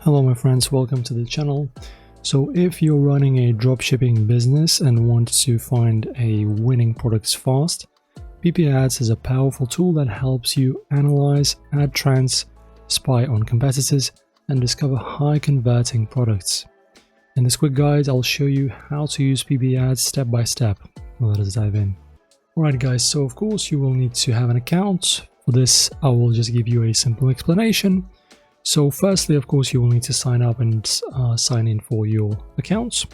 Hello my friends, welcome to the channel. So if you're running a dropshipping business and want to find a winning products fast, Pipiads is a powerful tool that helps you analyze ad trends, spy on competitors, and discover high converting products. In this quick guide, I'll show you how to use Pipiads step by step. Let us dive in. Alright guys, so of course you will need to have an account. For this, I will just give you a simple explanation. So firstly, of course, you will need to sign up and sign in for your accounts.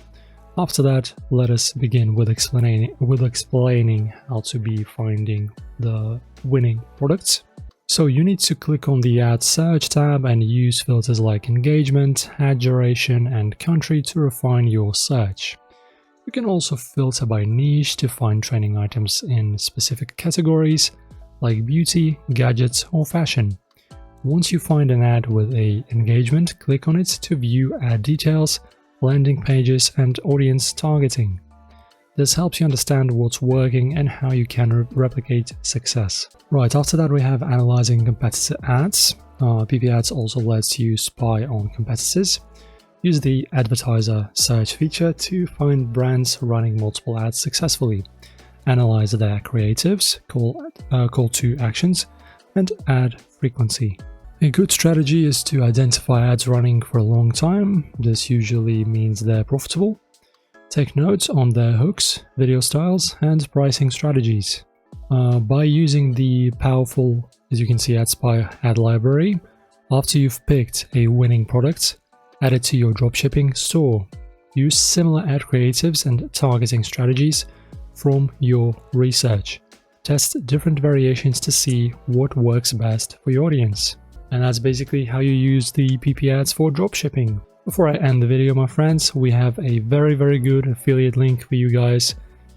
After that, let us begin with explaining how to be finding the winning products. So you need to click on the ad search tab and use filters like engagement, ad duration, and country to refine your search. You can also filter by niche to find trending items in specific categories like beauty, gadgets, or fashion. Once you find an ad with an engagement, click on it to view ad details, landing pages, and audience targeting. This helps you understand what's working and how you can replicate success. Right, after that we have analyzing competitor ads. Pipiads also lets you spy on competitors. Use the advertiser search feature to find brands running multiple ads successfully. Analyze their creatives, call to actions, and ad frequency. A good strategy is to identify ads running for a long time. This usually means they're profitable. Take notes on their hooks, video styles, and pricing strategies. By using the powerful, as you can see, AdSpy ad library, after you've picked a winning product, add it to your dropshipping store. Use similar ad creatives and targeting strategies from your research. Test different variations to see what works best for your audience. And that's basically how you use the Pipiads for dropshipping. Before I end the video, my friends, we have a very good affiliate link for you guys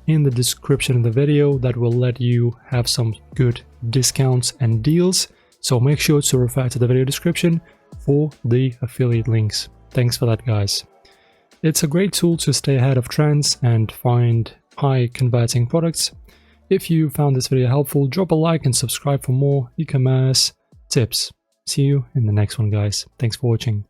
in the description of the video that will let you have some good discounts and deals. So make sure to refer to the video description for the affiliate links. Thanks for that, guys. It's a great tool to stay ahead of trends and find high converting products. If you found this video helpful, drop a like and subscribe for more e-commerce tips. See you in the next one, guys. Thanks for watching.